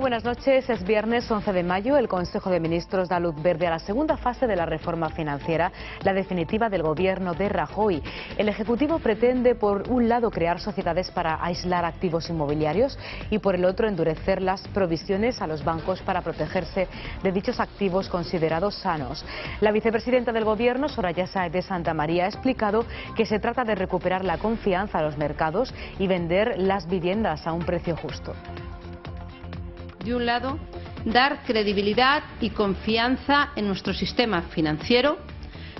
buenas noches. Es viernes 11 de mayo. El Consejo de Ministros da luz verde a la segunda fase de la reforma financiera, la definitiva del gobierno de Rajoy. El Ejecutivo pretende, por un lado, crear sociedades para aislar activos inmobiliarios y, por el otro, endurecer las provisiones a los bancos para protegerse de dichos activos considerados sanos. La vicepresidenta del Gobierno, Soraya Sáez de Santamaría, ha explicado que se trata de recuperar la confianza a los mercados y vender las viviendas a un precio justo. De un lado, dar credibilidad y confianza en nuestro sistema financiero.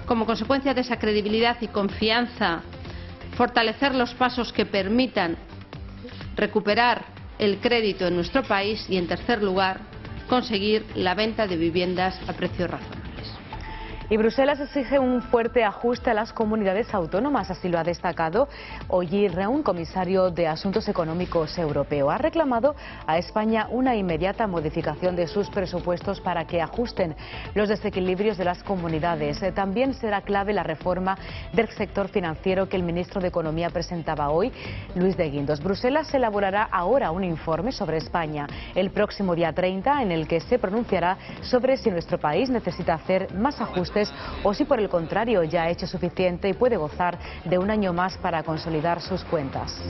Como consecuencia de esa credibilidad y confianza, fortalecer los pasos que permitan recuperar el crédito en nuestro país y, en tercer lugar, conseguir la venta de viviendas a precios razonables. Y Bruselas exige un fuerte ajuste a las comunidades autónomas, así lo ha destacado Olli Rehn, comisario de Asuntos Económicos Europeo. Ha reclamado a España una inmediata modificación de sus presupuestos para que ajusten los desequilibrios de las comunidades. También será clave la reforma del sector financiero que el ministro de Economía presentaba hoy, Luis de Guindos. Bruselas elaborará ahora un informe sobre España el próximo día 30, en el que se pronunciará sobre si nuestro país necesita hacer más ajustes o si, por el contrario, ya ha hecho suficiente y puede gozar de un año más para consolidar sus cuentas.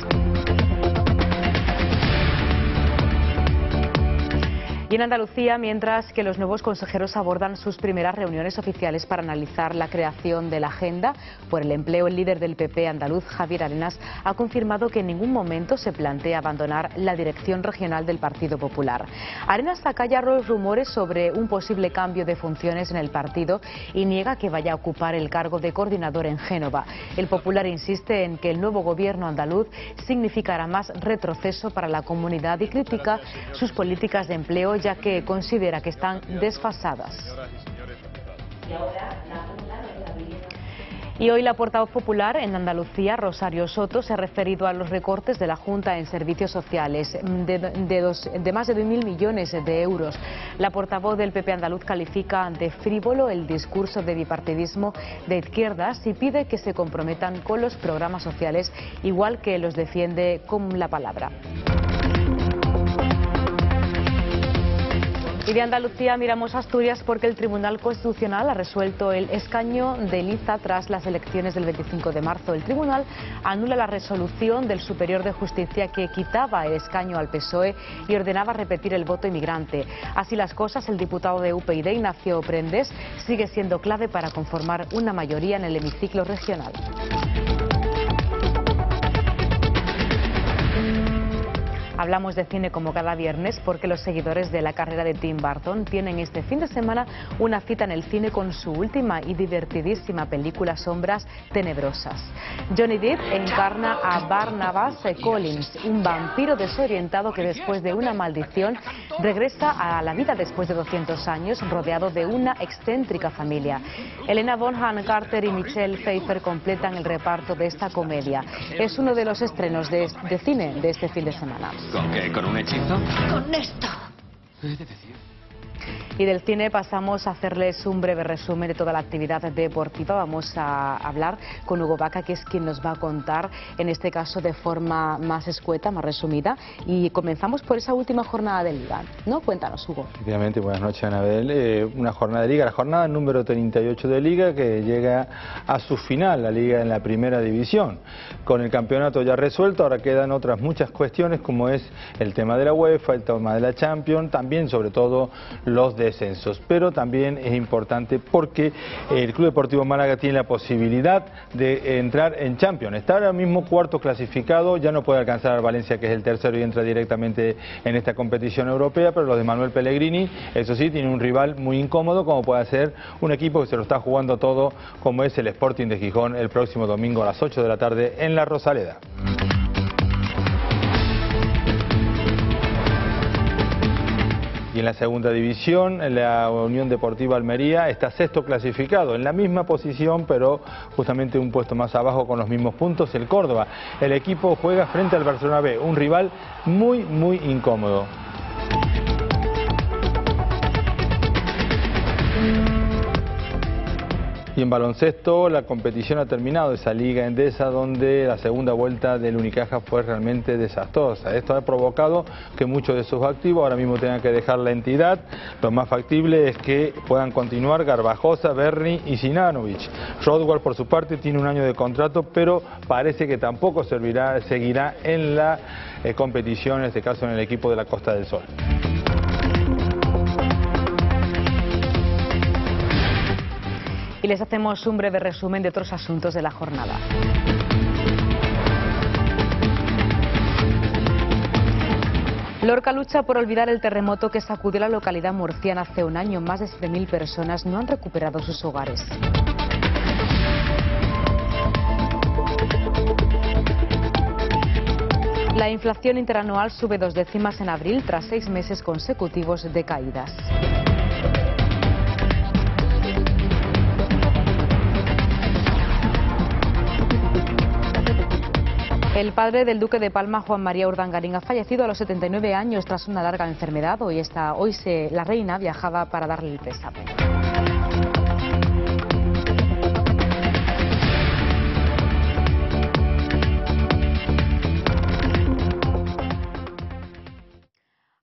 Y en Andalucía, mientras que los nuevos consejeros abordan sus primeras reuniones oficiales para analizar la creación de la Agenda por el Empleo, el líder del PP andaluz, Javier Arenas, ha confirmado que en ningún momento se plantea abandonar la dirección regional del Partido Popular. Arenas acalla los rumores sobre un posible cambio de funciones en el partido y niega que vaya a ocupar el cargo de coordinador en Génova. El Popular insiste en que el nuevo gobierno andaluz significará más retroceso para la comunidad y critica sus políticas de empleo, ya que considera que están desfasadas. Y hoy la portavoz popular en Andalucía, Rosario Soto, se ha referido a los recortes de la Junta en servicios sociales de más de 2.000 millones de euros. La portavoz del PP andaluz califica de frívolo el discurso de bipartidismo de izquierdas y pide que se comprometan con los programas sociales, igual que los defiende con la palabra. Y de Andalucía miramos a Asturias porque el Tribunal Constitucional ha resuelto el escaño de Liza tras las elecciones del 25 de marzo. El tribunal anula la resolución del Superior de Justicia que quitaba el escaño al PSOE y ordenaba repetir el voto inmigrante. Así las cosas, el diputado de UPyD, Ignacio Prendes, sigue siendo clave para conformar una mayoría en el hemiciclo regional. Hablamos de cine como cada viernes porque los seguidores de la carrera de Tim Burton tienen este fin de semana una cita en el cine con su última y divertidísima película Sombras Tenebrosas. Johnny Depp encarna a Barnabas Collins, un vampiro desorientado que después de una maldición regresa a la vida después de 200 años rodeado de una excéntrica familia. Helena Bonham Carter y Michelle Pfeiffer completan el reparto de esta comedia. Es uno de los estrenos de cine de este fin de semana. ¿Con qué? ¿Con un hechizo? Con esto. He de decir. Y del cine pasamos a hacerles un breve resumen de toda la actividad deportiva. Vamos a hablar con Hugo Vaca, que es quien nos va a contar, en este caso de forma más escueta, más resumida. Y comenzamos por esa última jornada de Liga, ¿no? Cuéntanos, Hugo. Efectivamente, buenas noches, Anabel. Una jornada de Liga, la jornada número 38 de Liga, que llega a su final, la Liga en la primera división. Con el campeonato ya resuelto, ahora quedan otras muchas cuestiones, como es el tema de la UEFA, el tema de la Champions, también sobre todo los descensos, pero también es importante porque el Club Deportivo Málaga tiene la posibilidad de entrar en Champions. Está ahora mismo cuarto clasificado, ya no puede alcanzar al Valencia, que es el tercero, y entra directamente en esta competición europea, pero los de Manuel Pellegrini, eso sí, tiene un rival muy incómodo, como puede ser un equipo que se lo está jugando todo, como es el Sporting de Gijón, el próximo domingo a las 8 de la tarde en La Rosaleda. Y en la segunda división, la Unión Deportiva Almería está sexto clasificado, en la misma posición, pero justamente un puesto más abajo con los mismos puntos, el Córdoba. El equipo juega frente al Barcelona B, un rival muy incómodo. Y en baloncesto la competición ha terminado, esa Liga Endesa donde la segunda vuelta del Unicaja fue realmente desastrosa. Esto ha provocado que muchos de sus activos ahora mismo tengan que dejar la entidad. Lo más factible es que puedan continuar Garbajosa, Berni y Sinanovic. Rodwell por su parte tiene un año de contrato, pero parece que tampoco seguirá en la competición, en este caso en el equipo de la Costa del Sol. Y les hacemos un breve resumen de otros asuntos de la jornada. Lorca lucha por olvidar el terremoto que sacudió la localidad murciana hace un año. Más de 7.000 personas no han recuperado sus hogares. La inflación interanual sube 2 décimas en abril tras 6 meses consecutivos de caídas. El padre del duque de Palma, Juan María Urdangarín, ha fallecido a los 79 años tras una larga enfermedad. La reina viajaba para darle el pésame.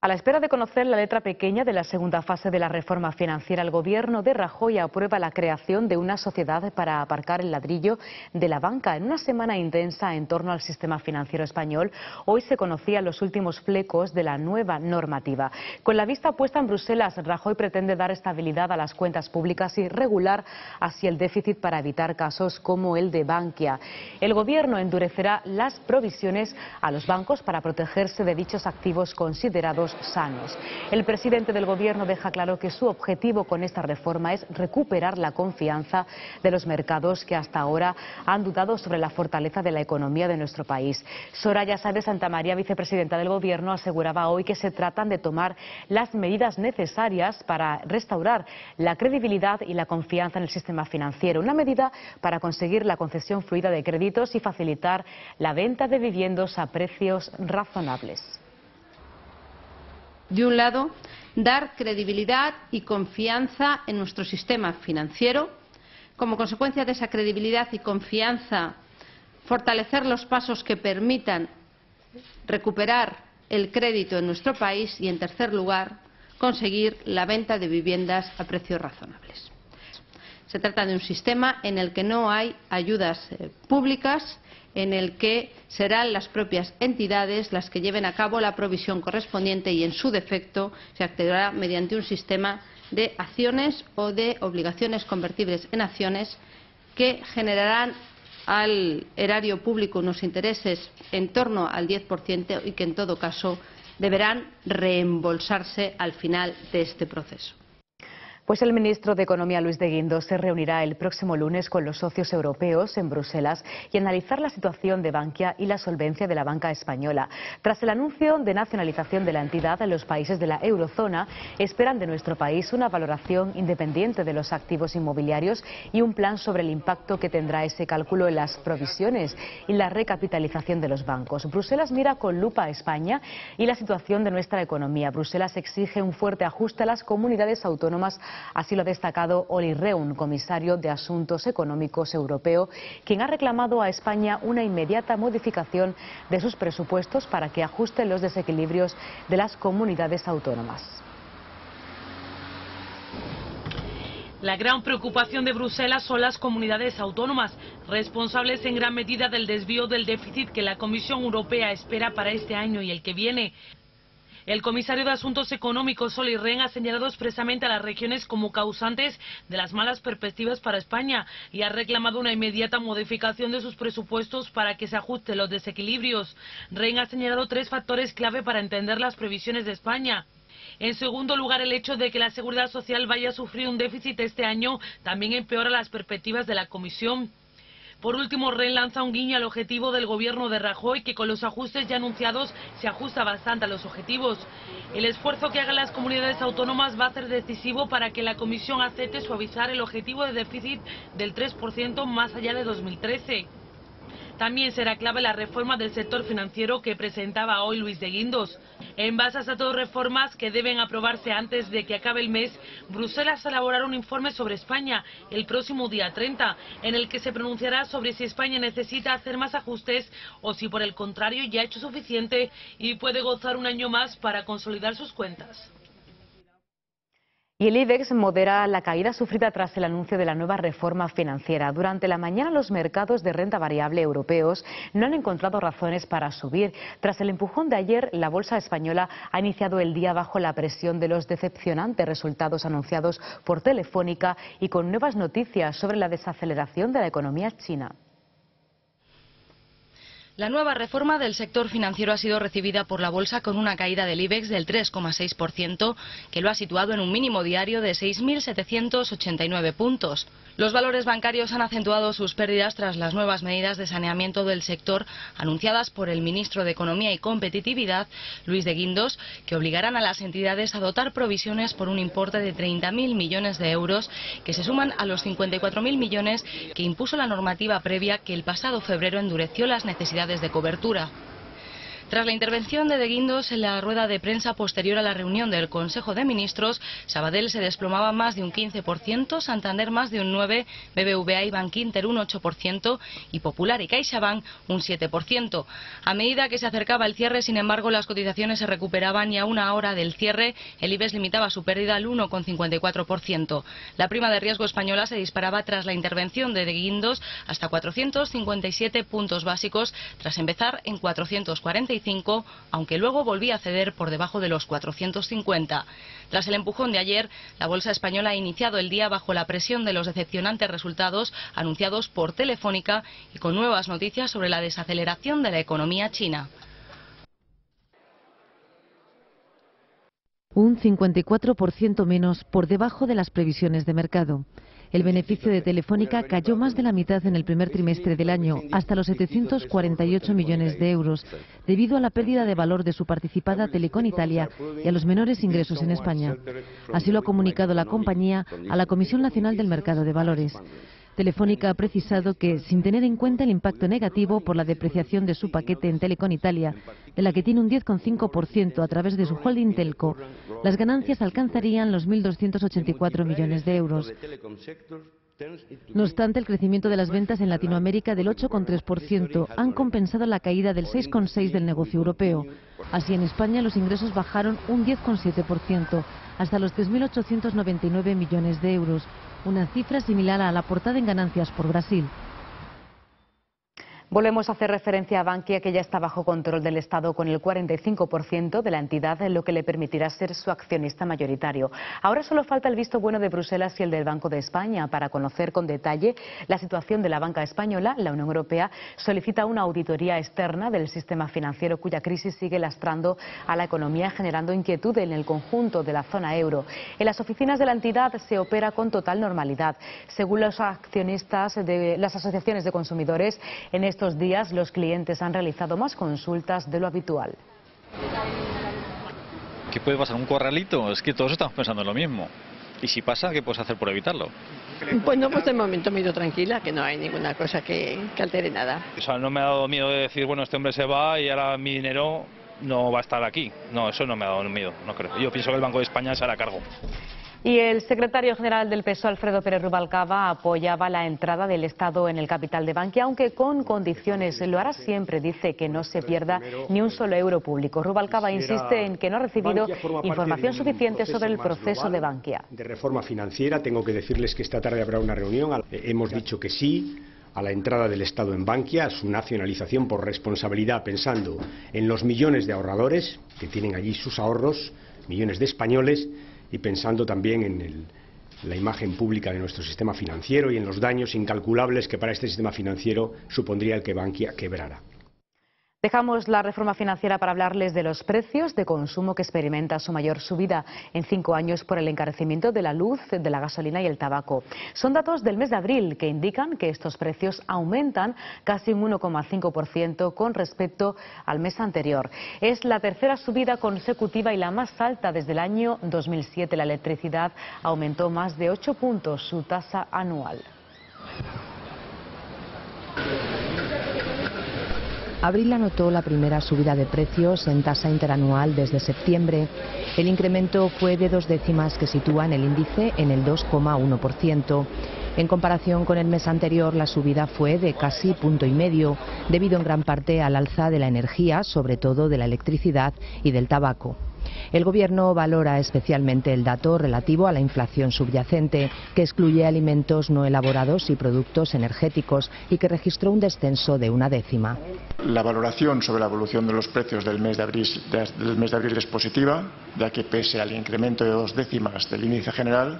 A la espera de conocer la letra pequeña de la segunda fase de la reforma financiera, el gobierno de Rajoy aprueba la creación de una sociedad para aparcar el ladrillo de la banca. En una semana intensa en torno al sistema financiero español, hoy se conocían los últimos flecos de la nueva normativa. Con la vista puesta en Bruselas, Rajoy pretende dar estabilidad a las cuentas públicas y regular así el déficit para evitar casos como el de Bankia. El gobierno endurecerá las provisiones a los bancos para protegerse de dichos activos considerados sanos. El presidente del gobierno deja claro que su objetivo con esta reforma es recuperar la confianza de los mercados que hasta ahora han dudado sobre la fortaleza de la economía de nuestro país. Soraya Sáenz de Santamaría, vicepresidenta del gobierno, aseguraba hoy que se tratan de tomar las medidas necesarias para restaurar la credibilidad y la confianza en el sistema financiero. Una medida para conseguir la concesión fluida de créditos y facilitar la venta de viviendas a precios razonables. De un lado, dar credibilidad y confianza en nuestro sistema financiero. Como consecuencia de esa credibilidad y confianza, fortalecer los pasos que permitan recuperar el crédito en nuestro país y, en tercer lugar, conseguir la venta de viviendas a precios razonables. Se trata de un sistema en el que no hay ayudas públicas, en el que serán las propias entidades las que lleven a cabo la provisión correspondiente y, en su defecto, se actuará mediante un sistema de acciones o de obligaciones convertibles en acciones que generarán al erario público unos intereses en torno al 10% y que, en todo caso, deberán reembolsarse al final de este proceso. Pues el ministro de Economía, Luis de Guindos, se reunirá el próximo lunes con los socios europeos en Bruselas y analizar la situación de Bankia y la solvencia de la banca española. Tras el anuncio de nacionalización de la entidad, los países de la eurozona esperan de nuestro país una valoración independiente de los activos inmobiliarios y un plan sobre el impacto que tendrá ese cálculo en las provisiones y la recapitalización de los bancos. Bruselas mira con lupa a España y la situación de nuestra economía. Bruselas exige un fuerte ajuste a las comunidades autónomas. Así lo ha destacado Olli Rehn, comisario de Asuntos Económicos Europeo, quien ha reclamado a España una inmediata modificación de sus presupuestos para que ajusten los desequilibrios de las comunidades autónomas. La gran preocupación de Bruselas son las comunidades autónomas, responsables en gran medida del desvío del déficit que la Comisión Europea espera para este año y el que viene. El comisario de Asuntos Económicos, Olli Rehn, ha señalado expresamente a las regiones como causantes de las malas perspectivas para España y ha reclamado una inmediata modificación de sus presupuestos para que se ajusten los desequilibrios. Rehn ha señalado 3 factores clave para entender las previsiones de España. En segundo lugar, el hecho de que la Seguridad Social vaya a sufrir un déficit este año también empeora las perspectivas de la Comisión. Por último, Rehn lanza un guiño al objetivo del gobierno de Rajoy, que con los ajustes ya anunciados se ajusta bastante a los objetivos. El esfuerzo que hagan las comunidades autónomas va a ser decisivo para que la Comisión acepte suavizar el objetivo de déficit del 3% más allá de 2013. También será clave la reforma del sector financiero que presentaba hoy Luis de Guindos. En base a estas dos reformas que deben aprobarse antes de que acabe el mes, Bruselas elaborará un informe sobre España el próximo día 30, en el que se pronunciará sobre si España necesita hacer más ajustes o si por el contrario ya ha hecho suficiente y puede gozar un año más para consolidar sus cuentas. Y el IBEX modera la caída sufrida tras el anuncio de la nueva reforma financiera. Durante la mañana los mercados de renta variable europeos no han encontrado razones para subir. Tras el empujón de ayer, la bolsa española ha iniciado el día bajo la presión de los decepcionantes resultados anunciados por Telefónica y con nuevas noticias sobre la desaceleración de la economía china. La nueva reforma del sector financiero ha sido recibida por la bolsa con una caída del IBEX del 3,6%, que lo ha situado en un mínimo diario de 6.789 puntos. Los valores bancarios han acentuado sus pérdidas tras las nuevas medidas de saneamiento del sector anunciadas por el ministro de Economía y Competitividad, Luis de Guindos, que obligarán a las entidades a dotar provisiones por un importe de 30.000 millones de euros, que se suman a los 54.000 millones que impuso la normativa previa que el pasado febrero endureció las necesidades de cobertura. Tras la intervención de Guindos en la rueda de prensa posterior a la reunión del Consejo de Ministros, Sabadell se desplomaba más de un 15%, Santander más de un 9%, BBVA y Bankinter un 8% y Popular y CaixaBank un 7%. A medida que se acercaba el cierre, sin embargo, las cotizaciones se recuperaban y a una hora del cierre el IBEX limitaba su pérdida al 1,54%. La prima de riesgo española se disparaba tras la intervención de Guindos hasta 457 puntos básicos, tras empezar en 445, aunque luego volvía a ceder por debajo de los 450. Tras el empujón de ayer, la bolsa española ha iniciado el día bajo la presión de los decepcionantes resultados anunciados por Telefónica y con nuevas noticias sobre la desaceleración de la economía china. Un 54% menos por debajo de las previsiones de mercado. El beneficio de Telefónica cayó más de la mitad en el primer trimestre del año, hasta los 748 millones de euros, debido a la pérdida de valor de su participada Telecom Italia y a los menores ingresos en España. Así lo ha comunicado la compañía a la Comisión Nacional del Mercado de Valores. Telefónica ha precisado que, sin tener en cuenta el impacto negativo por la depreciación de su paquete en Telecom Italia, de la que tiene un 10,5% a través de su holding Telco, las ganancias alcanzarían los 1.284 millones de euros. No obstante, el crecimiento de las ventas en Latinoamérica del 8,3% han compensado la caída del 6,6% del negocio europeo. Así, en España los ingresos bajaron un 10,7%, hasta los 3.899 millones de euros, una cifra similar a la aportada en ganancias por Brasil. Volvemos a hacer referencia a Bankia, que ya está bajo control del Estado con el 45% de la entidad, lo que le permitirá ser su accionista mayoritario. Ahora solo falta el visto bueno de Bruselas y el del Banco de España. Para conocer con detalle la situación de la banca española, la Unión Europea solicita una auditoría externa del sistema financiero, cuya crisis sigue lastrando a la economía, generando inquietud en el conjunto de la zona euro. En las oficinas de la entidad se opera con total normalidad. Según los accionistas de las asociaciones de consumidores, en estos días los clientes han realizado más consultas de lo habitual. ¿Qué puede pasar? ¿Un corralito? Es que todos estamos pensando en lo mismo. Y si pasa, ¿qué puedes hacer por evitarlo? Pues no, pues de momento me he ido tranquila, que no hay ninguna cosa que altere nada. O sea, no me ha dado miedo de decir, bueno, este hombre se va y ahora mi dinero no va a estar aquí. No, eso no me ha dado miedo, no creo. Yo pienso que el Banco de España se hará cargo. Y el secretario general del PSOE, Alfredo Pérez Rubalcaba, apoyaba la entrada del Estado en el capital de Bankia, aunque con condiciones. Lo hará siempre, dice, que no se pierda ni un solo euro público. Rubalcaba insiste en que no ha recibido información suficiente sobre el proceso de Bankia. De reforma financiera, tengo que decirles que esta tarde habrá una reunión. Hemos dicho que sí a la entrada del Estado en Bankia, a su nacionalización por responsabilidad, pensando en los millones de ahorradores que tienen allí sus ahorros, millones de españoles, y pensando también en la imagen pública de nuestro sistema financiero y en los daños incalculables que para este sistema financiero supondría el que Bankia quebrara. Dejamos la reforma financiera para hablarles de los precios de consumo, que experimenta su mayor subida en 5 años por el encarecimiento de la luz, de la gasolina y el tabaco. Son datos del mes de abril que indican que estos precios aumentan casi un 1,5% con respecto al mes anterior. Es la tercera subida consecutiva y la más alta desde el año 2007. La electricidad aumentó más de 8 puntos su tasa anual. Abril anotó la primera subida de precios en tasa interanual desde septiembre. El incremento fue de 2 décimas que sitúan el índice en el 2,1%. En comparación con el mes anterior, la subida fue de casi 1,5 puntos, debido en gran parte al alza de la energía, sobre todo de la electricidad y del tabaco. El Gobierno valora especialmente el dato relativo a la inflación subyacente, que excluye alimentos no elaborados y productos energéticos, y que registró un descenso de 1 décima. La valoración sobre la evolución de los precios del mes de abril es positiva, ya que pese al incremento de 2 décimas del índice general,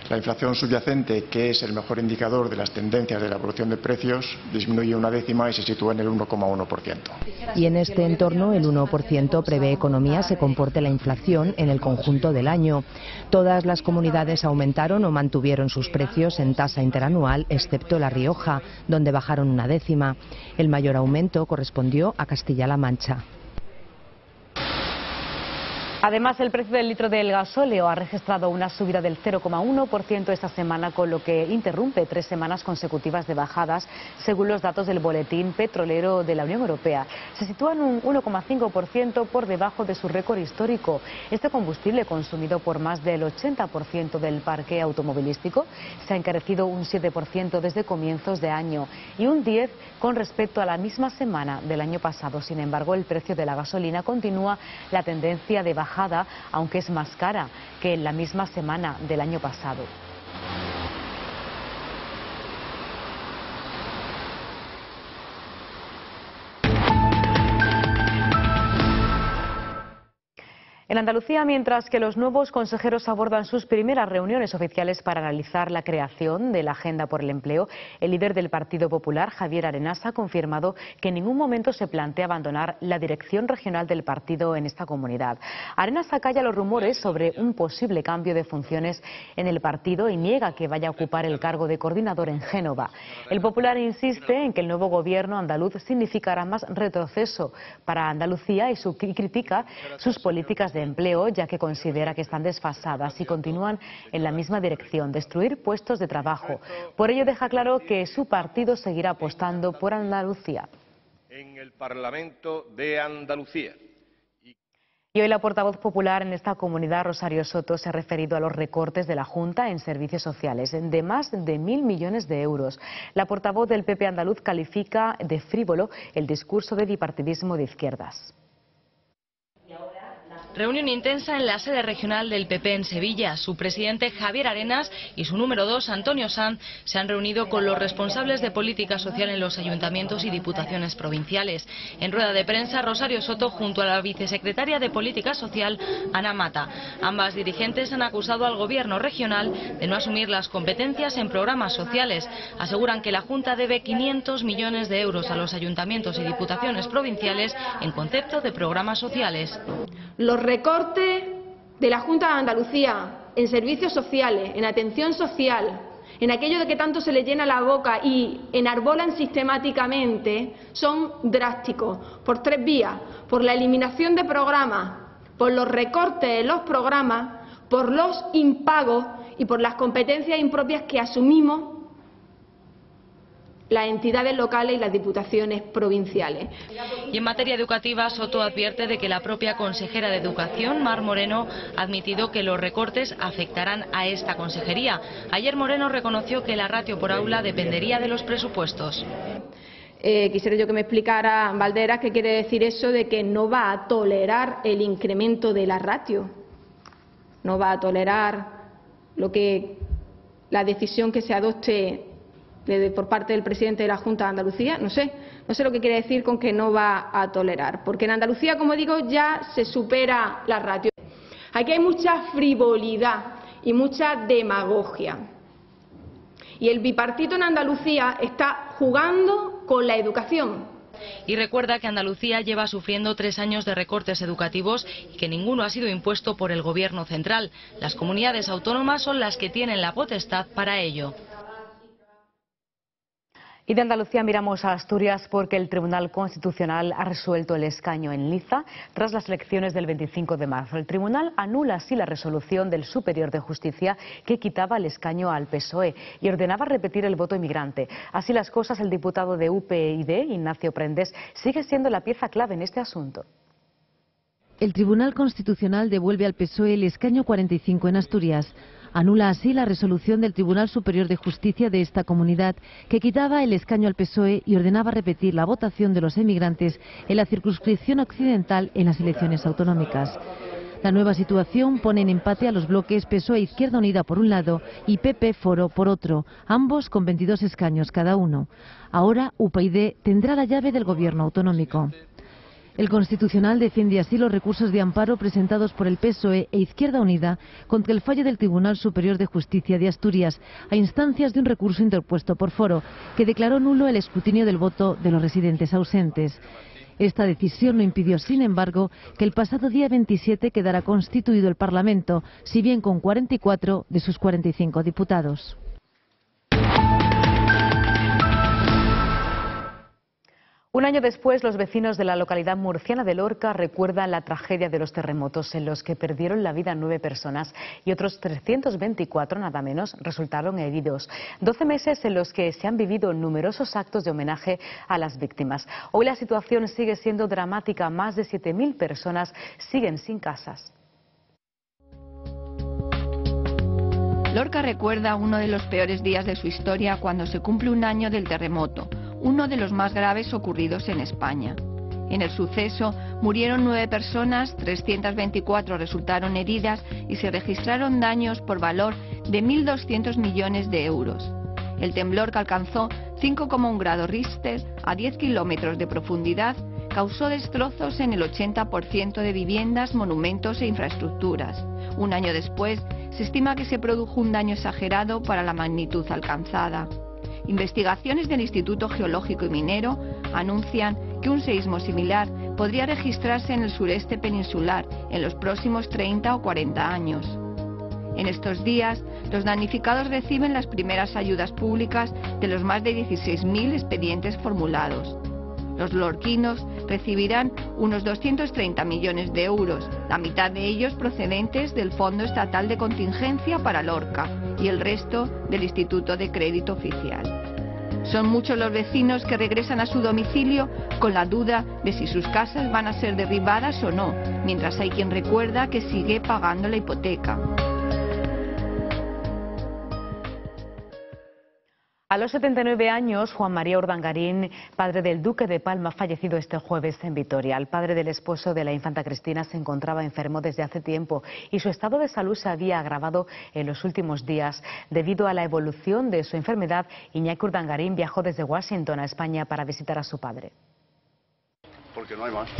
la inflación subyacente, que es el mejor indicador de las tendencias de la evolución de precios, disminuye 1 décima y se sitúa en el 1,1%. Y en este entorno, el 1% prevé economía se comporte la inflación en el conjunto del año. Todas las comunidades aumentaron o mantuvieron sus precios en tasa interanual, excepto La Rioja, donde bajaron 1 décima. El mayor aumento correspondió a Castilla-La Mancha. Además, el precio del litro del gasóleo ha registrado una subida del 0,1% esta semana, con lo que interrumpe 3 semanas consecutivas de bajadas, según los datos del Boletín Petrolero de la Unión Europea. Se sitúan un 1,5% por debajo de su récord histórico. Este combustible, consumido por más del 80% del parque automovilístico, se ha encarecido un 7% desde comienzos de año y un 10% con respecto a la misma semana del año pasado. Sin embargo, el precio de la gasolina continúa la tendencia de bajada, aunque es más cara que en la misma semana del año pasado. En Andalucía, mientras que los nuevos consejeros abordan sus primeras reuniones oficiales para analizar la creación de la Agenda por el Empleo, el líder del Partido Popular, Javier Arenas, ha confirmado que en ningún momento se plantea abandonar la dirección regional del partido en esta comunidad. Arenas acalla los rumores sobre un posible cambio de funciones en el partido y niega que vaya a ocupar el cargo de coordinador en Génova. El Popular insiste en que el nuevo gobierno andaluz significará más retroceso para Andalucía y critica sus políticas de empleo, ya que considera que están desfasadas y continúan en la misma dirección, destruir puestos de trabajo. Por ello deja claro que su partido seguirá apostando por Andalucía. En el Parlamento de Andalucía. Y hoy la portavoz popular en esta comunidad, Rosario Soto, se ha referido a los recortes de la Junta en servicios sociales de más de 1.000 millones de euros. La portavoz del PP andaluz califica de frívolo el discurso de bipartidismo de izquierdas. Reunión intensa en la sede regional del PP en Sevilla. Su presidente Javier Arenas y su número 2, Antonio Sanz, se han reunido con los responsables de política social en los ayuntamientos y diputaciones provinciales. En rueda de prensa, Rosario Soto junto a la vicesecretaria de Política Social, Ana Mata. Ambas dirigentes han acusado al gobierno regional de no asumir las competencias en programas sociales. Aseguran que la Junta debe 500 millones de euros a los ayuntamientos y diputaciones provinciales en concepto de programas sociales. Los recortes de la Junta de Andalucía en servicios sociales, en atención social, en aquello de que tanto se le llena la boca y enarbolan sistemáticamente, son drásticos, por 3 vías: por la eliminación de programas, por los recortes en los programas, por los impagos y por las competencias impropias que asumimos las entidades locales y las diputaciones provinciales. Y en materia educativa, Soto advierte de que la propia consejera de Educación, Mar Moreno, ha admitido que los recortes afectarán a esta consejería. Ayer Moreno reconoció que la ratio por aula dependería de los presupuestos. Quisiera yo que me explicara Valderas qué quiere decir eso de que no va a tolerar el incremento de la ratio. No va a tolerar la decisión que se adopte por parte del presidente de la Junta de Andalucía. No sé lo que quiere decir con que no va a tolerar, porque en Andalucía, como digo, ya se supera la ratio. Aquí hay mucha frivolidad y mucha demagogia. Y el bipartito en Andalucía está jugando con la educación. Y recuerda que Andalucía lleva sufriendo 3 años de recortes educativos y que ninguno ha sido impuesto por el Gobierno central. Las comunidades autónomas son las que tienen la potestad para ello. Y de Andalucía miramos a Asturias porque el Tribunal Constitucional ha resuelto el escaño en Liza tras las elecciones del 25 de marzo. El Tribunal anula así la resolución del Superior de Justicia que quitaba el escaño al PSOE y ordenaba repetir el voto inmigrante. Así las cosas, el diputado de UPyD, Ignacio Prendes, sigue siendo la pieza clave en este asunto. El Tribunal Constitucional devuelve al PSOE el escaño 45 en Asturias. Anula así la resolución del Tribunal Superior de Justicia de esta comunidad que quitaba el escaño al PSOE y ordenaba repetir la votación de los emigrantes en la circunscripción occidental en las elecciones autonómicas. La nueva situación pone en empate a los bloques PSOE Izquierda Unida por un lado y PP Foro por otro, ambos con 22 escaños cada uno. Ahora UPyD tendrá la llave del gobierno autonómico. El Constitucional defiende así los recursos de amparo presentados por el PSOE e Izquierda Unida contra el fallo del Tribunal Superior de Justicia de Asturias, a instancias de un recurso interpuesto por Foro, que declaró nulo el escrutinio del voto de los residentes ausentes. Esta decisión no impidió, sin embargo, que el pasado día 27 quedara constituido el Parlamento, si bien con 44 de sus 45 diputados. Un año después, los vecinos de la localidad murciana de Lorca recuerdan la tragedia de los terremotos en los que perdieron la vida 9 personas y otros 324, nada menos, resultaron heridos. 12 meses en los que se han vivido numerosos actos de homenaje a las víctimas. Hoy la situación sigue siendo dramática. Más de 7.000 personas siguen sin casas. Lorca recuerda uno de los peores días de su historia cuando se cumple un año del terremoto, uno de los más graves ocurridos en España. En el suceso murieron 9 personas, 324 resultaron heridas y se registraron daños por valor de 1.200 millones de euros. El temblor, que alcanzó 5,1 grados Richter a 10 kilómetros de profundidad, causó destrozos en el 80% de viviendas, monumentos e infraestructuras. Un año después, se estima que se produjo un daño exagerado para la magnitud alcanzada. Investigaciones del Instituto Geológico y Minero anuncian que un seísmo similar podría registrarse en el sureste peninsular en los próximos 30 o 40 años. En estos días, los damnificados reciben las primeras ayudas públicas de los más de 16.000 expedientes formulados. Los lorquinos recibirán unos 230 millones de euros, la mitad de ellos procedentes del Fondo Estatal de Contingencia para Lorca y el resto del Instituto de Crédito Oficial. Son muchos los vecinos que regresan a su domicilio con la duda de si sus casas van a ser derribadas o no, mientras hay quien recuerda que sigue pagando la hipoteca. A los 79 años, Juan María Urdangarín, padre del Duque de Palma, ha fallecido este jueves en Vitoria. El padre del esposo de la infanta Cristina se encontraba enfermo desde hace tiempo y su estado de salud se había agravado en los últimos días. Debido a la evolución de su enfermedad, Iñaki Urdangarín viajó desde Washington a España para visitar a su padre.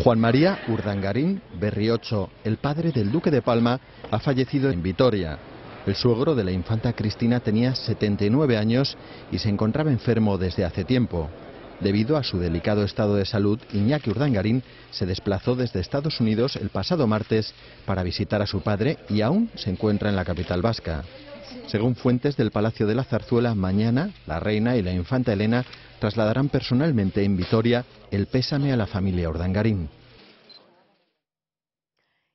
Juan María Urdangarín Berriocho, el padre del Duque de Palma, ha fallecido en Vitoria. El suegro de la infanta Cristina tenía 79 años y se encontraba enfermo desde hace tiempo. Debido a su delicado estado de salud, Iñaki Urdangarín se desplazó desde Estados Unidos el pasado martes para visitar a su padre y aún se encuentra en la capital vasca. Según fuentes del Palacio de la Zarzuela, mañana la reina y la infanta Elena trasladarán personalmente en Vitoria el pésame a la familia Urdangarín.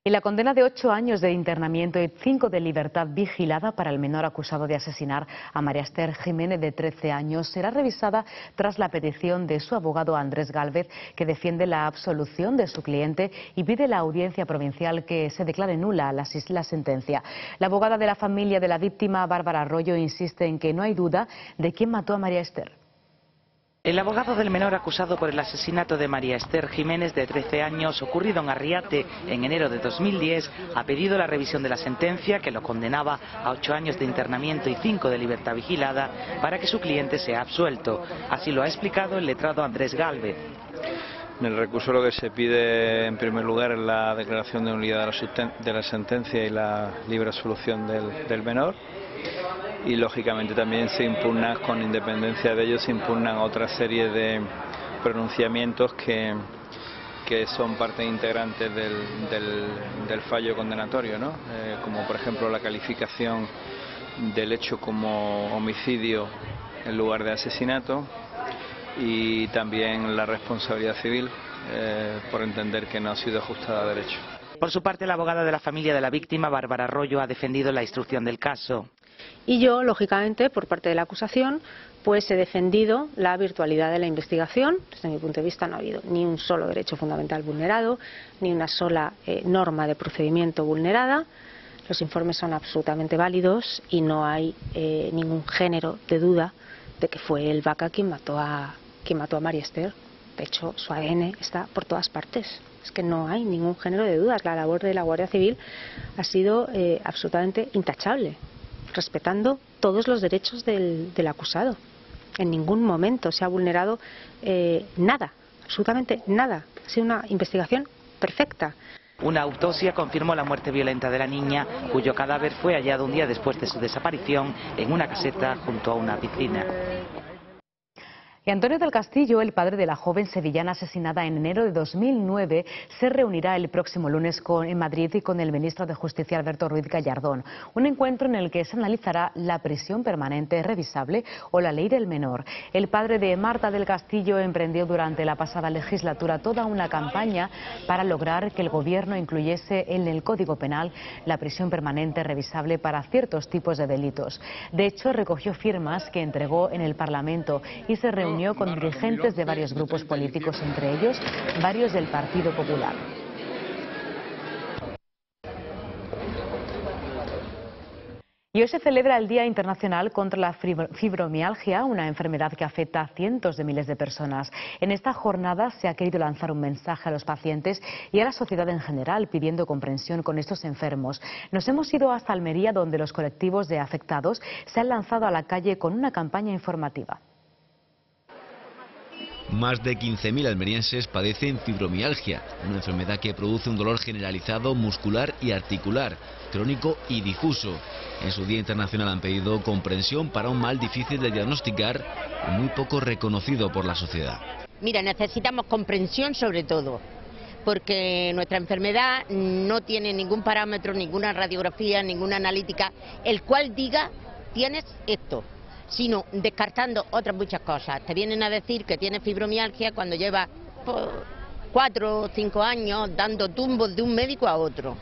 Y la condena de 8 años de internamiento y 5 de libertad vigilada para el menor acusado de asesinar a María Esther Jiménez, de 13 años, será revisada tras la petición de su abogado Andrés Gálvez, que defiende la absolución de su cliente y pide a la Audiencia Provincial que se declare nula la sentencia. La abogada de la familia de la víctima, Bárbara Arroyo, insiste en que no hay duda de quién mató a María Esther. El abogado del menor acusado por el asesinato de María Esther Jiménez, de 13 años, ocurrido en Arriate en enero de 2010, ha pedido la revisión de la sentencia que lo condenaba a 8 años de internamiento y 5 de libertad vigilada para que su cliente sea absuelto. Así lo ha explicado el letrado Andrés Gálvez. En el recurso lo que se pide en primer lugar es la declaración de nulidad de la sentencia y la libre absolución del menor. Y lógicamente también se impugna, con independencia de ello, se impugnan otra serie de pronunciamientos que son parte integrante del fallo condenatorio, ¿no? Como por ejemplo la calificación del hecho como homicidio en lugar de asesinato, y también la responsabilidad civil por entender que no ha sido ajustada a derecho. Por su parte, la abogada de la familia de la víctima, Bárbara Arroyo, ha defendido la instrucción del caso. Y yo, lógicamente, por parte de la acusación, pues he defendido la virtualidad de la investigación. Desde mi punto de vista no ha habido ni un solo derecho fundamental vulnerado, ni una sola norma de procedimiento vulnerada. Los informes son absolutamente válidos y no hay ningún género de duda de que fue el Vaca quien mató a María Esther. De hecho, su ADN está por todas partes. Es que no hay ningún género de dudas. La labor de la Guardia Civil ha sido absolutamente intachable, respetando todos los derechos del acusado. En ningún momento se ha vulnerado nada, absolutamente nada. Ha sido una investigación perfecta. Una autopsia confirmó la muerte violenta de la niña, cuyo cadáver fue hallado un día después de su desaparición en una caseta junto a una piscina. Y Antonio del Castillo, el padre de la joven sevillana asesinada en enero de 2009, se reunirá el próximo lunes en Madrid y con el ministro de Justicia, Alberto Ruiz Gallardón. Un encuentro en el que se analizará la prisión permanente revisable o la ley del menor. El padre de Marta del Castillo emprendió durante la pasada legislatura toda una campaña para lograr que el gobierno incluyese en el Código Penal la prisión permanente revisable para ciertos tipos de delitos. De hecho, recogió firmas que entregó en el Parlamento y se reunió con dirigentes de varios grupos políticos, entre ellos varios del Partido Popular. Y hoy se celebra el Día Internacional contra la Fibromialgia, una enfermedad que afecta a cientos de miles de personas. En esta jornada se ha querido lanzar un mensaje a los pacientes y a la sociedad en general, pidiendo comprensión con estos enfermos. Nos hemos ido hasta Almería, donde los colectivos de afectados se han lanzado a la calle con una campaña informativa. Más de 15.000 almerienses padecen fibromialgia, una enfermedad que produce un dolor generalizado muscular y articular, crónico y difuso. En su Día Internacional han pedido comprensión para un mal difícil de diagnosticar y muy poco reconocido por la sociedad. Mira, necesitamos comprensión sobre todo, porque nuestra enfermedad no tiene ningún parámetro, ninguna radiografía, ninguna analítica, el cual diga tienes esto, sino descartando otras muchas cosas. Te vienen a decir que tienes fibromialgia cuando llevas 4 o 5 años dando tumbos de un médico a otro.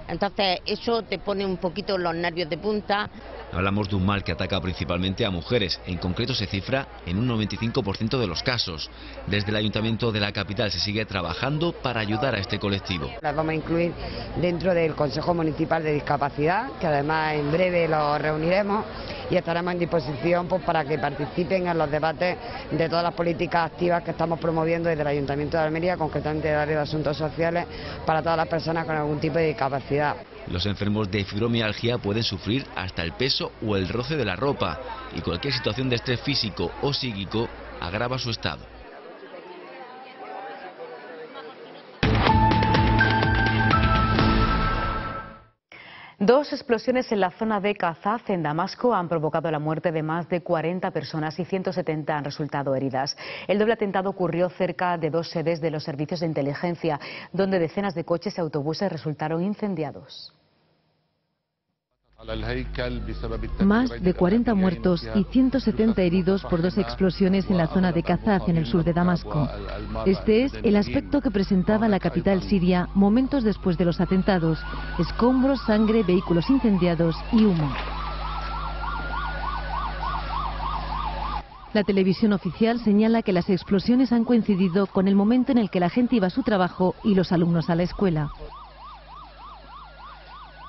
Entonces eso te pone un poquito los nervios de punta. Hablamos de un mal que ataca principalmente a mujeres, en concreto se cifra en un 95% de los casos. Desde el Ayuntamiento de la capital se sigue trabajando para ayudar a este colectivo. Las vamos a incluir dentro del Consejo Municipal de Discapacidad, que además en breve lo reuniremos y estaremos en disposición pues, para que participen en los debates de todas las políticas activas que estamos promoviendo desde el Ayuntamiento de Almería, concretamente del área de asuntos sociales, para todas las personas con algún tipo de discapacidad. Los enfermos de fibromialgia pueden sufrir hasta el peso o el roce de la ropa y cualquier situación de estrés físico o psíquico agrava su estado. Dos explosiones en la zona de Kazaz, en Damasco, han provocado la muerte de más de 40 personas y 170 han resultado heridas. El doble atentado ocurrió cerca de 2 sedes de los servicios de inteligencia, donde decenas de coches y autobuses resultaron incendiados. Más de 40 muertos y 170 heridos por 2 explosiones en la zona de Kazaz, en el sur de Damasco. Este es el aspecto que presentaba la capital siria momentos después de los atentados: escombros, sangre, vehículos incendiados y humo. La televisión oficial señala que las explosiones han coincidido con el momento en el que la gente iba a su trabajo y los alumnos a la escuela.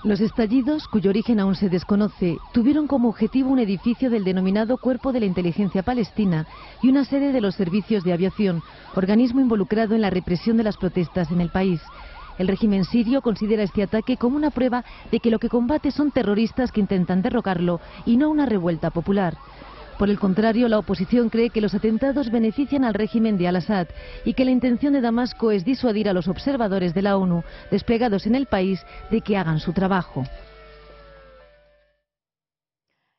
Los estallidos, cuyo origen aún se desconoce, tuvieron como objetivo un edificio del denominado Cuerpo de la Inteligencia Palestina y una sede de los servicios de aviación, organismo involucrado en la represión de las protestas en el país. El régimen sirio considera este ataque como una prueba de que lo que combate son terroristas que intentan derrocarlo y no una revuelta popular. Por el contrario, la oposición cree que los atentados benefician al régimen de Al-Assad y que la intención de Damasco es disuadir a los observadores de la ONU desplegados en el país de que hagan su trabajo.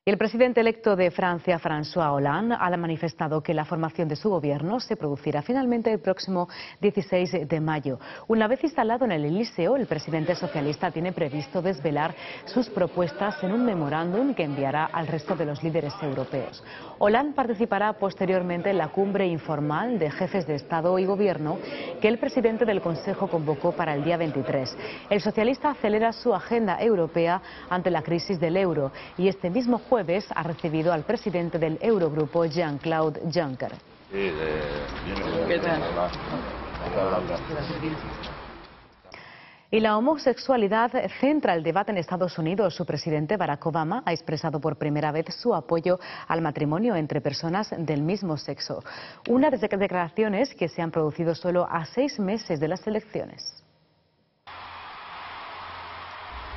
Y el presidente electo de Francia, François Hollande, ha manifestado que la formación de su gobierno se producirá finalmente el próximo 16 de mayo. Una vez instalado en el Elíseo, el presidente socialista tiene previsto desvelar sus propuestas en un memorándum que enviará al resto de los líderes europeos. Hollande participará posteriormente en la cumbre informal de jefes de Estado y Gobierno que el presidente del Consejo convocó para el día 23. El socialista acelera su agenda europea ante la crisis del euro y este mismo jueves ha recibido al presidente del Eurogrupo, Jean-Claude Juncker. Y la homosexualidad centra el debate en Estados Unidos. Su presidente, Barack Obama, ha expresado por primera vez su apoyo al matrimonio entre personas del mismo sexo. Unas declaraciones que se han producido solo a 6 meses de las elecciones.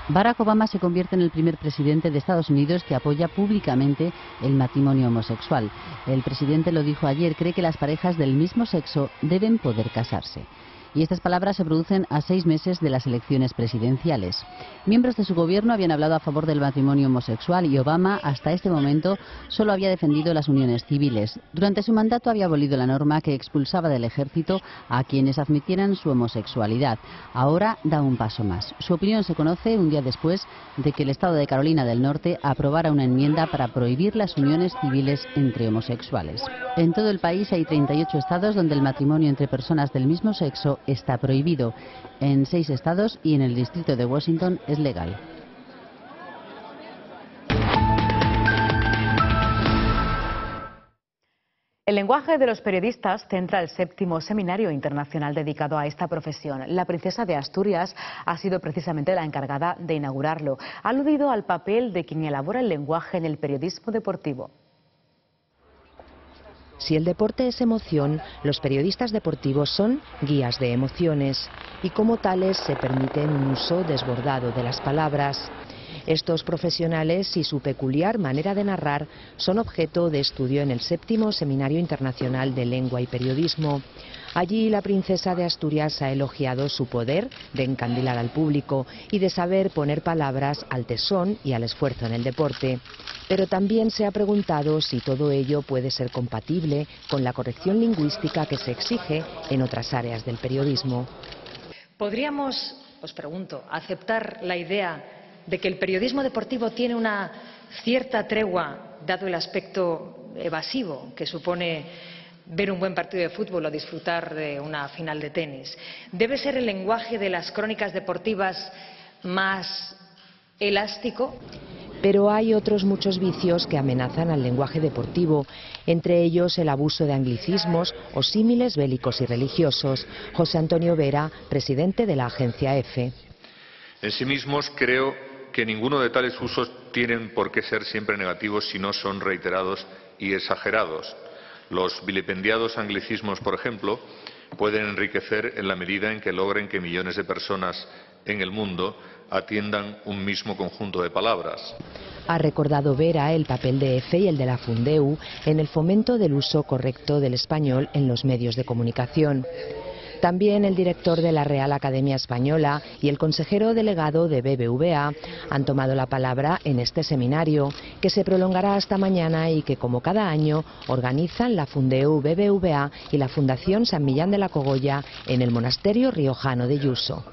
Barack Obama se convierte en el primer presidente de Estados Unidos que apoya públicamente el matrimonio homosexual. El presidente lo dijo ayer, cree que las parejas del mismo sexo deben poder casarse. Y estas palabras se producen a 6 meses de las elecciones presidenciales. Miembros de su gobierno habían hablado a favor del matrimonio homosexual y Obama, hasta este momento, solo había defendido las uniones civiles. Durante su mandato había abolido la norma que expulsaba del ejército a quienes admitieran su homosexualidad. Ahora da un paso más. Su opinión se conoce un día después de que el estado de Carolina del Norte aprobara una enmienda para prohibir las uniones civiles entre homosexuales. En todo el país hay 38 estados donde el matrimonio entre personas del mismo sexo está prohibido. En 6 estados y en el distrito de Washington es legal. El lenguaje de los periodistas centra el 7º seminario internacional dedicado a esta profesión. La princesa de Asturias ha sido precisamente la encargada de inaugurarlo. Ha aludido al papel de quien elabora el lenguaje en el periodismo deportivo. Si el deporte es emoción, los periodistas deportivos son guías de emociones y como tales se permiten un uso desbordado de las palabras. Estos profesionales y su peculiar manera de narrar son objeto de estudio en el 7º Seminario Internacional de Lengua y Periodismo. Allí la princesa de Asturias ha elogiado su poder de encandilar al público y de saber poner palabras al tesón y al esfuerzo en el deporte. Pero también se ha preguntado si todo ello puede ser compatible con la corrección lingüística que se exige en otras áreas del periodismo. ¿Podríamos, os pregunto, aceptar la idea de que el periodismo deportivo tiene una cierta tregua, dado el aspecto evasivo que supone ver un buen partido de fútbol o disfrutar de una final de tenis? ¿Debe ser el lenguaje de las crónicas deportivas más elástico? Pero hay otros muchos vicios que amenazan al lenguaje deportivo, entre ellos el abuso de anglicismos o símiles bélicos y religiosos. José Antonio Vera, presidente de la agencia EFE. En sí mismos creo que ninguno de tales usos tienen por qué ser siempre negativos si no son reiterados y exagerados. Los vilipendiados anglicismos, por ejemplo, pueden enriquecer en la medida en que logren que millones de personas en el mundo atiendan un mismo conjunto de palabras. Ha recordado Vera el papel de EFE y el de la Fundeu en el fomento del uso correcto del español en los medios de comunicación. También el director de la Real Academia Española y el consejero delegado de BBVA han tomado la palabra en este seminario, que se prolongará hasta mañana y que, como cada año, organizan la Fundeu BBVA y la Fundación San Millán de la Cogolla en el monasterio riojano de Yuso.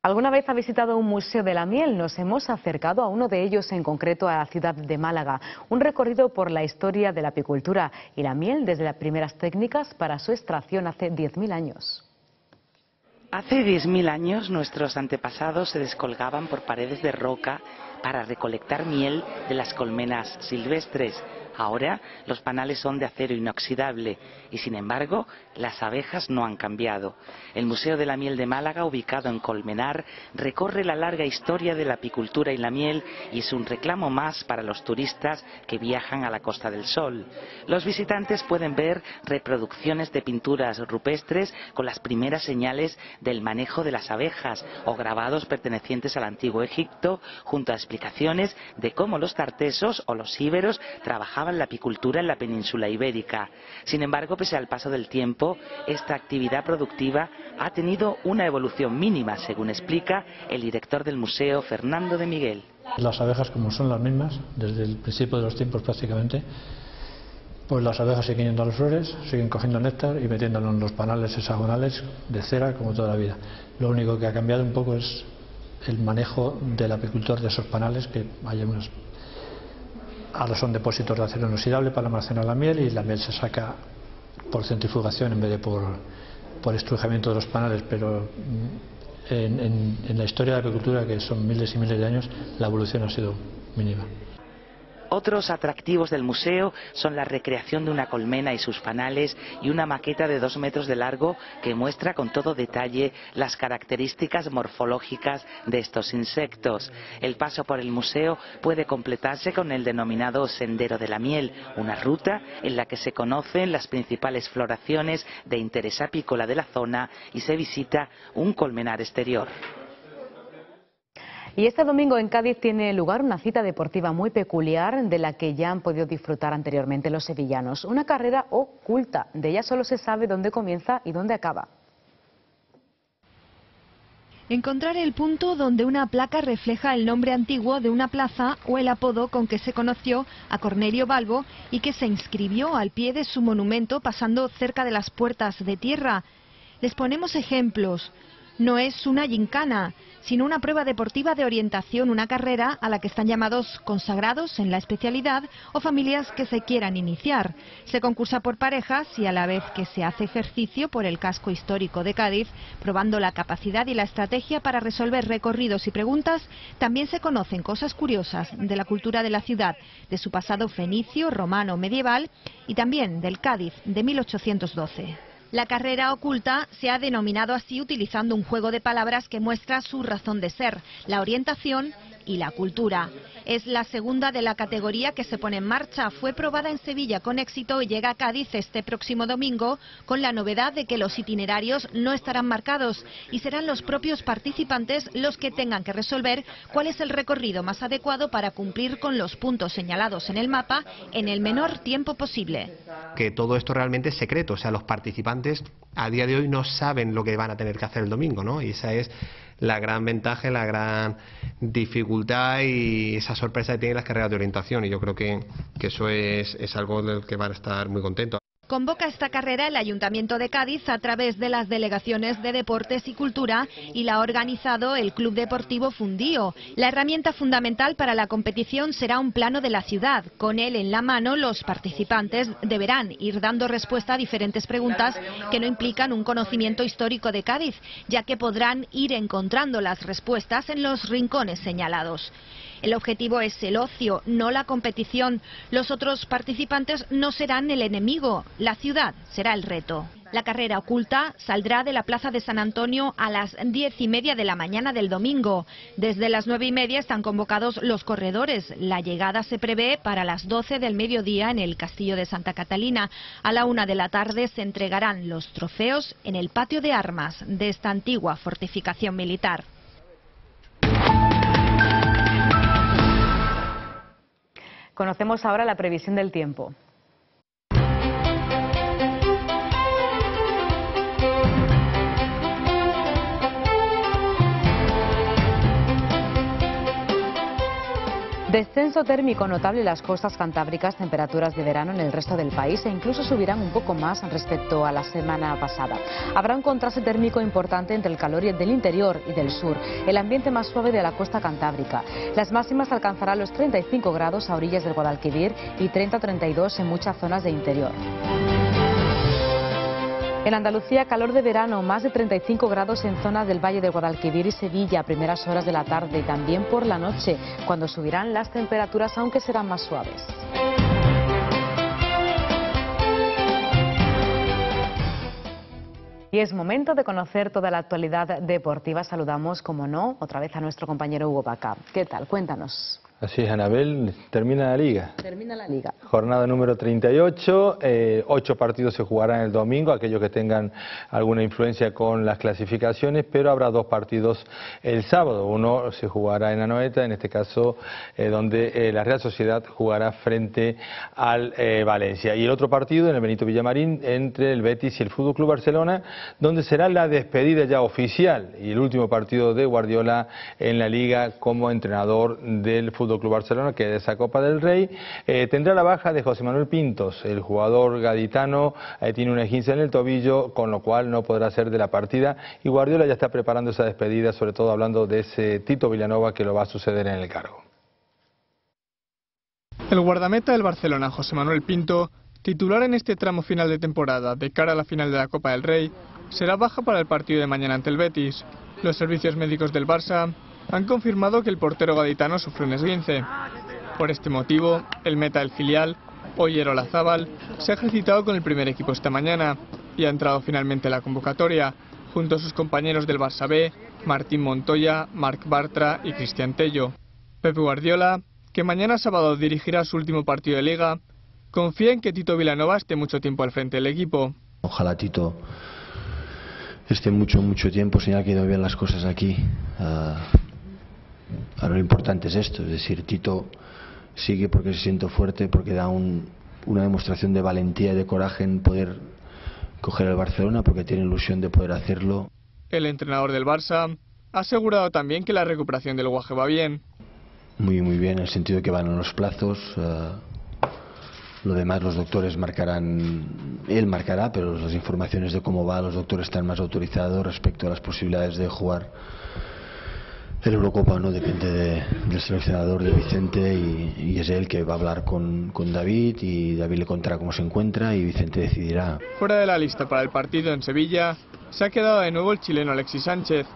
¿Alguna vez ha visitado un museo de la miel? Nos hemos acercado a uno de ellos, en concreto a la ciudad de Málaga. Un recorrido por la historia de la apicultura y la miel desde las primeras técnicas para su extracción hace 10.000 años. Hace 10.000 años nuestros antepasados se descolgaban por paredes de roca para recolectar miel de las colmenas silvestres. Ahora los panales son de acero inoxidable y, sin embargo, las abejas no han cambiado. El Museo de la Miel de Málaga, ubicado en Colmenar, recorre la larga historia de la apicultura y la miel y es un reclamo más para los turistas que viajan a la Costa del Sol. Los visitantes pueden ver reproducciones de pinturas rupestres con las primeras señales del manejo de las abejas o grabados pertenecientes al antiguo Egipto, junto a explicaciones de cómo los tartesos o los íberos trabajaban la apicultura en la península ibérica. Sin embargo, pese al paso del tiempo, esta actividad productiva ha tenido una evolución mínima, según explica el director del museo, Fernando de Miguel. Las abejas, como son las mismas, desde el principio de los tiempos prácticamente, pues las abejas siguen yendo a las flores, siguen cogiendo néctar y metiéndolo en los panales hexagonales de cera como toda la vida. Lo único que ha cambiado un poco es el manejo del apicultor de esos panales, que hay unos... Ahora son depósitos de acero inoxidable para almacenar la miel, y la miel se saca por centrifugación en vez de por estrujamiento de los panales, pero en la historia de la apicultura, que son miles y miles de años, la evolución ha sido mínima. Otros atractivos del museo son la recreación de una colmena y sus panales y una maqueta de 2 metros de largo que muestra con todo detalle las características morfológicas de estos insectos. El paso por el museo puede completarse con el denominado Sendero de la Miel, una ruta en la que se conocen las principales floraciones de interés apícola de la zona y se visita un colmenar exterior. Y este domingo en Cádiz tiene lugar una cita deportiva muy peculiar de la que ya han podido disfrutar anteriormente los sevillanos. Una carrera oculta, de ella solo se sabe dónde comienza y dónde acaba. Encontrar el punto donde una placa refleja el nombre antiguo de una plaza o el apodo con que se conoció a Cornelio Balbo y que se inscribió al pie de su monumento pasando cerca de las puertas de tierra. Les ponemos ejemplos. No es una gincana, sino una prueba deportiva de orientación, una carrera a la que están llamados consagrados en la especialidad o familias que se quieran iniciar. Se concursa por parejas y a la vez que se hace ejercicio por el casco histórico de Cádiz, probando la capacidad y la estrategia para resolver recorridos y preguntas, también se conocen cosas curiosas de la cultura de la ciudad, de su pasado fenicio, romano, medieval y también del Cádiz de 1812. La carrera oculta se ha denominado así utilizando un juego de palabras que muestra su razón de ser, la orientación y la cultura. Es la segunda de la categoría que se pone en marcha. Fue probada en Sevilla con éxito y llega a Cádiz este próximo domingo con la novedad de que los itinerarios no estarán marcados y serán los propios participantes los que tengan que resolver cuál es el recorrido más adecuado para cumplir con los puntos señalados en el mapa en el menor tiempo posible. Que todo esto realmente es secreto, o sea, los participantes a día de hoy no saben lo que van a tener que hacer el domingo, ¿no? Y esa es la gran ventaja, la gran dificultad y esa sorpresa que tienen las carreras de orientación, y yo creo que eso es algo del que van a estar muy contentos. Convoca esta carrera el Ayuntamiento de Cádiz a través de las delegaciones de Deportes y Cultura y la ha organizado el Club Deportivo Fundío. La herramienta fundamental para la competición será un plano de la ciudad. Con él en la mano, los participantes deberán ir dando respuesta a diferentes preguntas que no implican un conocimiento histórico de Cádiz, ya que podrán ir encontrando las respuestas en los rincones señalados. El objetivo es el ocio, no la competición. Los otros participantes no serán el enemigo, la ciudad será el reto. La carrera oculta saldrá de la Plaza de San Antonio a las 10:30 de la mañana del domingo. Desde las 9:30 están convocados los corredores. La llegada se prevé para las 12 del mediodía en el Castillo de Santa Catalina. A la 1 de la tarde se entregarán los trofeos en el patio de armas de esta antigua fortificación militar. Conocemos ahora la previsión del tiempo. Descenso térmico notable en las costas cantábricas, temperaturas de verano en el resto del país e incluso subirán un poco más respecto a la semana pasada. Habrá un contraste térmico importante entre el calor del interior y del sur, el ambiente más suave de la costa cantábrica. Las máximas alcanzarán los 35 grados a orillas del Guadalquivir y 30 o 32 en muchas zonas de interior. En Andalucía, calor de verano, más de 35 grados en zonas del Valle del Guadalquivir y Sevilla a primeras horas de la tarde y también por la noche, cuando subirán las temperaturas, aunque serán más suaves. Y es momento de conocer toda la actualidad deportiva. Saludamos, como no, otra vez a nuestro compañero Hugo Vaca. ¿Qué tal? Cuéntanos. Así es, Anabel, termina la Liga. Termina la Liga. Jornada número 38, 8 partidos se jugarán el domingo, aquellos que tengan alguna influencia con las clasificaciones, pero habrá 2 partidos el sábado. Uno se jugará en Anoeta, en este caso donde la Real Sociedad jugará frente al Valencia. Y el otro partido en el Benito Villamarín entre el Betis y el FC Barcelona, donde será la despedida ya oficial y el último partido de Guardiola en la Liga como entrenador del FC Barcelona, que de esa Copa del Rey tendrá la baja de José Manuel Pintos. El jugador gaditano tiene un esguince en el tobillo, con lo cual no podrá ser de la partida, y Guardiola ya está preparando esa despedida, sobre todo hablando de ese Tito Vilanova que lo va a suceder en el cargo. El guardameta del Barcelona, José Manuel Pinto, titular en este tramo final de temporada de cara a la final de la Copa del Rey, será baja para el partido de mañana ante el Betis. Los servicios médicos del Barça han confirmado que el portero gaditano sufrió un esguince. Por este motivo, el meta del filial, Oyer Olazábal, se ha ejercitado con el primer equipo esta mañana y ha entrado finalmente en la convocatoria, junto a sus compañeros del Barça B, Martín Montoya, Marc Bartra y Cristian Tello. Pep Guardiola, que mañana sábado dirigirá su último partido de Liga, confía en que Tito Vilanova esté mucho tiempo al frente del equipo. Ojalá Tito esté mucho tiempo, señala que ido bien las cosas aquí. Ahora lo importante es esto, es decir, Tito sigue porque se siente fuerte, porque da una demostración de valentía y de coraje en poder coger el Barcelona, porque tiene ilusión de poder hacerlo. El entrenador del Barça ha asegurado también que la recuperación del Guaje va bien. Muy bien, en el sentido de que van en los plazos. Lo demás los doctores marcarán, él marcará, pero las informaciones de cómo va, los doctores están más autorizados respecto a las posibilidades de jugar el Eurocopa, no depende del seleccionador, de Vicente, y es él que va a hablar con David, y David le contará cómo se encuentra y Vicente decidirá. Fuera de la lista para el partido en Sevilla se ha quedado de nuevo el chileno Alexis Sánchez,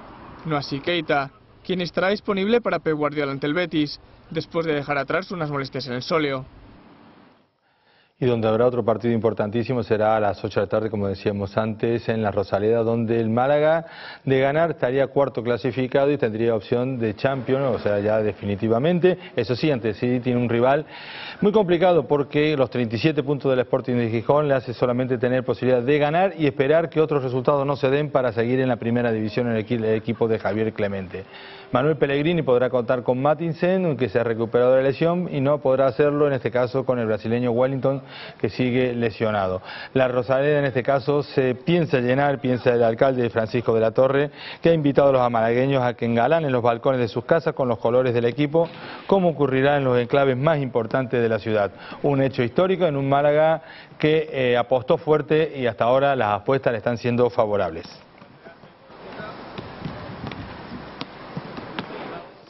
no así Keita, quien estará disponible para Pep Guardiola ante el Betis, después de dejar atrás unas molestias en el sóleo. Y donde habrá otro partido importantísimo será a las 8 de la tarde, como decíamos antes, en la Rosaleda, donde el Málaga, de ganar, estaría cuarto clasificado y tendría opción de Champions, o sea, ya definitivamente. Eso sí, ante sí tiene un rival muy complicado, porque los 37 puntos del Sporting de Gijón le hace solamente tener posibilidad de ganar y esperar que otros resultados no se den para seguir en la primera división en el equipo de Javier Clemente. Manuel Pellegrini podrá contar con Mattinsen, que se ha recuperado de la lesión, y no podrá hacerlo en este caso con el brasileño Wellington, que sigue lesionado. La Rosaleda en este caso se piensa llenar, piensa el alcalde Francisco de la Torre, que ha invitado a los malagueños a que engalanen los balcones de sus casas con los colores del equipo, como ocurrirá en los enclaves más importantes de la ciudad. Un hecho histórico en un Málaga que apostó fuerte y hasta ahora las apuestas le están siendo favorables.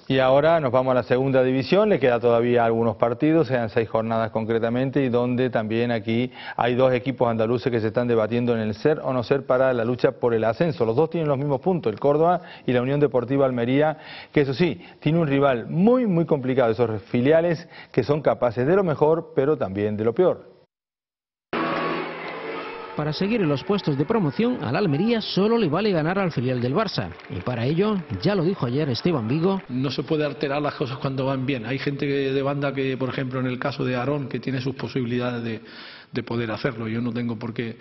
Y ahora nos vamos a la segunda división, le queda todavía algunos partidos, sean 6 jornadas concretamente, y donde también aquí hay 2 equipos andaluces que se están debatiendo en el ser o no ser para la lucha por el ascenso. Los dos tienen los mismos puntos, el Córdoba y la Unión Deportiva Almería, que eso sí, tiene un rival muy complicado, esos filiales que son capaces de lo mejor, pero también de lo peor. Para seguir en los puestos de promoción, al Almería solo le vale ganar al filial del Barça. Y para ello, ya lo dijo ayer Esteban Vigo, no se puede alterar las cosas cuando van bien. Hay gente de banda que, por ejemplo, en el caso de Aarón, que tiene sus posibilidades de poder hacerlo. Yo no tengo por qué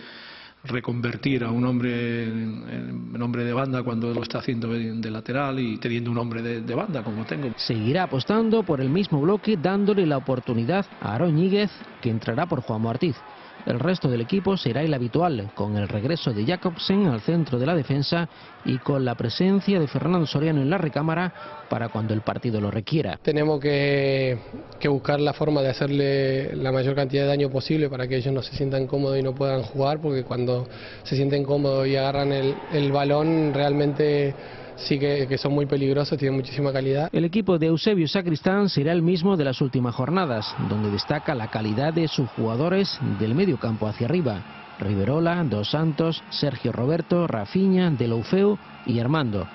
reconvertir a un hombre en hombre de banda cuando lo está haciendo de lateral y teniendo un hombre de banda como tengo. Seguirá apostando por el mismo bloque, dándole la oportunidad a Aarón Ñíguez, que entrará por Juan Ortiz. El resto del equipo será el habitual, con el regreso de Jacobsen al centro de la defensa y con la presencia de Fernando Soriano en la recámara para cuando el partido lo requiera. Tenemos que buscar la forma de hacerle la mayor cantidad de daño posible para que ellos no se sientan cómodos y no puedan jugar, porque cuando se sienten cómodos y agarran el balón realmente sí que son muy peligrosos, tienen muchísima calidad. El equipo de Eusebio Sacristán será el mismo de las últimas jornadas, donde destaca la calidad de sus jugadores del medio campo hacia arriba: Riverola, Dos Santos, Sergio Roberto, Rafinha, Deulofeu y Armando.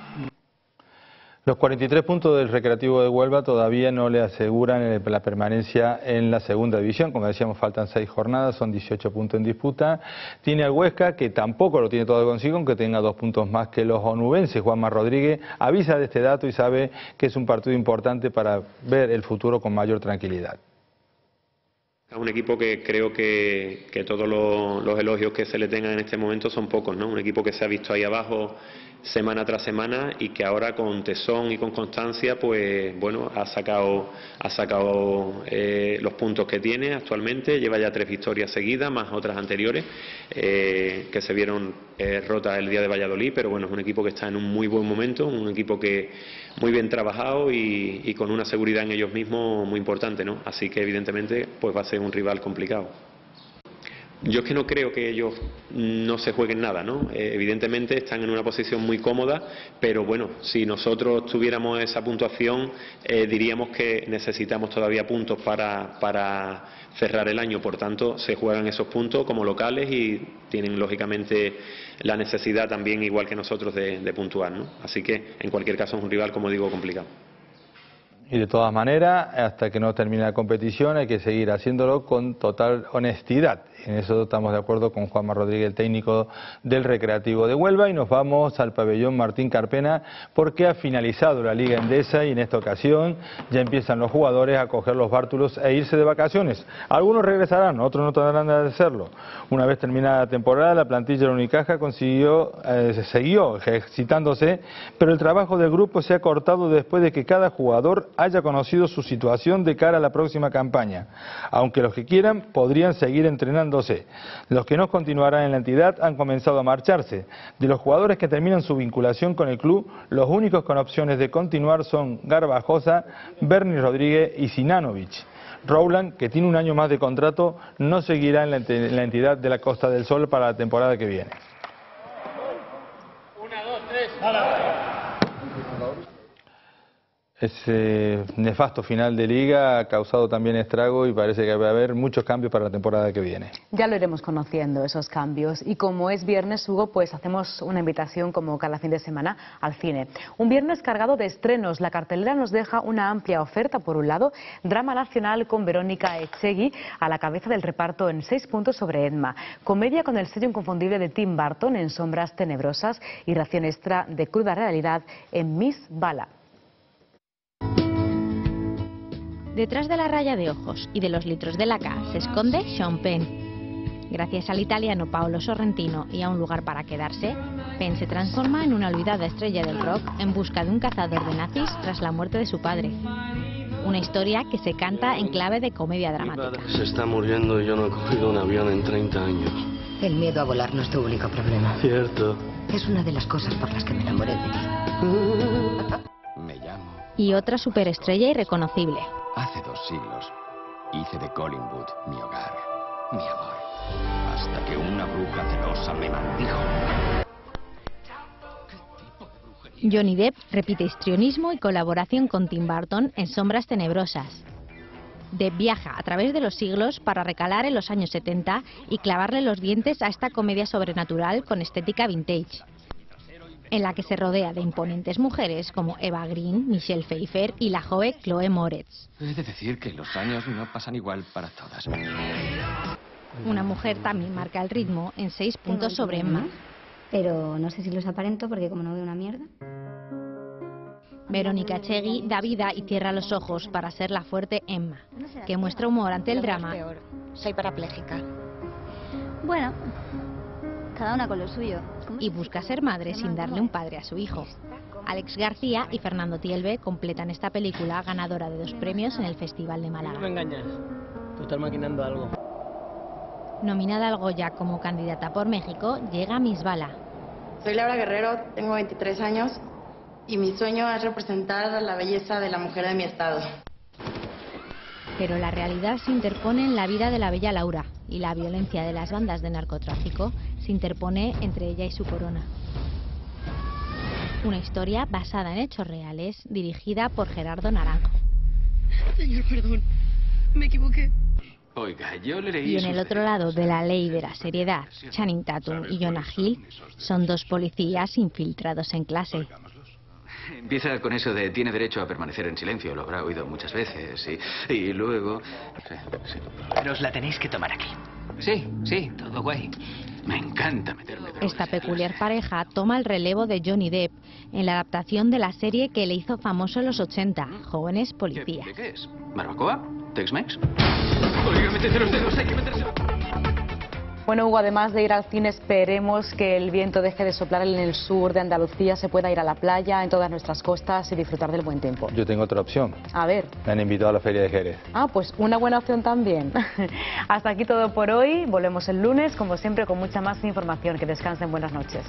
Los 43 puntos del Recreativo de Huelva todavía no le aseguran la permanencia en la segunda división. Como decíamos, faltan 6 jornadas, son 18 puntos en disputa. Tiene al Huesca, que tampoco lo tiene todo consigo, aunque tenga 2 puntos más que los onubenses. Juanma Rodríguez avisa de este dato y sabe que es un partido importante para ver el futuro con mayor tranquilidad. Es un equipo que creo que todos los elogios que se le tengan en este momento son pocos, ¿no? Un equipo que se ha visto ahí abajo semana tras semana y que ahora con tesón y con constancia, pues bueno, ha sacado los puntos que tiene actualmente. Lleva ya 3 victorias seguidas, más otras anteriores que se vieron rotas el día de Valladolid, pero bueno, es un equipo que está en un muy buen momento, un equipo que muy bien trabajado y con una seguridad en ellos mismos muy importante, ¿no? Así que evidentemente pues va a ser un rival complicado. Yo es que no creo que ellos no se jueguen nada, ¿no? Evidentemente están en una posición muy cómoda, pero bueno, si nosotros tuviéramos esa puntuación, diríamos que necesitamos todavía puntos para cerrar el año. Por tanto, se juegan esos puntos como locales y tienen lógicamente la necesidad también, igual que nosotros, de puntuar, ¿no? Así que, en cualquier caso, es un rival, como digo, complicado. Y de todas maneras, hasta que no termine la competición, hay que seguir haciéndolo con total honestidad. En eso estamos de acuerdo con Juanma Rodríguez, el técnico del Recreativo de Huelva, y nos vamos al pabellón Martín Carpena porque ha finalizado la Liga Endesa y en esta ocasión ya empiezan los jugadores a coger los bártulos e irse de vacaciones. Algunos regresarán, otros no tendrán de hacerlo. Una vez terminada la temporada, la plantilla de Unicaja siguió ejercitándose, pero el trabajo del grupo se ha cortado después de que cada jugador haya conocido su situación de cara a la próxima campaña. Aunque los que quieran podrían seguir entrenándose. Los que no continuarán en la entidad han comenzado a marcharse. De los jugadores que terminan su vinculación con el club, los únicos con opciones de continuar son Garbajosa, Berni Rodríguez y Sinanovic. Rowland, que tiene un año más de contrato, no seguirá en la entidad de la Costa del Sol para la temporada que viene. 1, 2, 3, ¡hala! Ese nefasto final de liga ha causado también estrago y parece que va a haber muchos cambios para la temporada que viene. Ya lo iremos conociendo, esos cambios. Y como es viernes, Hugo, pues hacemos una invitación como cada fin de semana al cine. Un viernes cargado de estrenos. La cartelera nos deja una amplia oferta. Por un lado, drama nacional con Verónica Echegui a la cabeza del reparto en 6 puntos sobre Emma. Comedia con el sello inconfundible de Tim Burton en Sombras Tenebrosas y ración extra de cruda realidad en Miss Bala. Detrás de la raya de ojos y de los litros de laca se esconde Sean Penn. Gracias al italiano Paolo Sorrentino y a un lugar para quedarse, Penn se transforma en una olvidada estrella del rock en busca de un cazador de nazis tras la muerte de su padre. Una historia que se canta en clave de comedia dramática. Mi padre se está muriendo y yo no he cogido un avión en 30 años. El miedo a volar no es tu único problema. Cierto. Es una de las cosas por las que me enamoré de ti. Me llamo. Y otra superestrella irreconocible. Hace 2 siglos hice de Collingwood mi hogar, mi amor, hasta que una bruja celosa me maldijo. Johnny Depp repite histrionismo y colaboración con Tim Burton en Sombras Tenebrosas. Depp viaja a través de los siglos para recalar en los años 70 y clavarle los dientes a esta comedia sobrenatural con estética vintage, en la que se rodea de imponentes mujeres como Eva Green, Michelle Pfeiffer y la joven Chloe Moretz. He de decir que los años no pasan igual para todas. Una mujer también marca el ritmo en 6 puntos sobre Emma. Pero no sé si los aparento porque como no veo una mierda. Verónica Echegui da vida y cierra los ojos para ser la fuerte Emma, que muestra humor ante el drama. Soy parapléjica. Bueno, cada una con lo suyo. Y busca ser madre sin darle un padre a su hijo. Alex García y Fernando Tielbe completan esta película ganadora de 2 premios en el Festival de Málaga. No me engañas, tú estás maquinando algo. Nominada al Goya como candidata por México, llega Miss Bala. Soy Laura Guerrero, tengo 23 años y mi sueño es representar la belleza de la mujer de mi estado. Pero la realidad se interpone en la vida de la bella Laura y la violencia de las bandas de narcotráfico se interpone entre ella y su corona. Una historia basada en hechos reales, dirigida por Gerardo Naranjo. Señor, perdón, me equivoqué. Oiga, yo le leí... Y en el otro lado de la ley de la seriedad, Channing Tatum y Jonah Hill son 2 policías infiltrados en clase. Empieza con eso de tiene derecho a permanecer en silencio, lo habrá oído muchas veces. Y luego... Sí. Pero os la tenéis que tomar aquí. Sí, todo guay. Me encanta meterme drogas. Esta peculiar pareja toma el relevo de Johnny Depp en la adaptación de la serie que le hizo famoso en los 80, Jóvenes Policías. ¿De qué es? ¿Barbacoa? ¿Tex-Mex? Oiga, métete los dedos, hay que meterse... Bueno, Hugo, además de ir al cine, esperemos que el viento deje de soplar en el sur de Andalucía, se pueda ir a la playa, en todas nuestras costas y disfrutar del buen tiempo. Yo tengo otra opción. A ver. Me han invitado a la Feria de Jerez. Ah, pues una buena opción también. Hasta aquí todo por hoy. Volvemos el lunes, como siempre, con mucha más información. Que descansen. Buenas noches.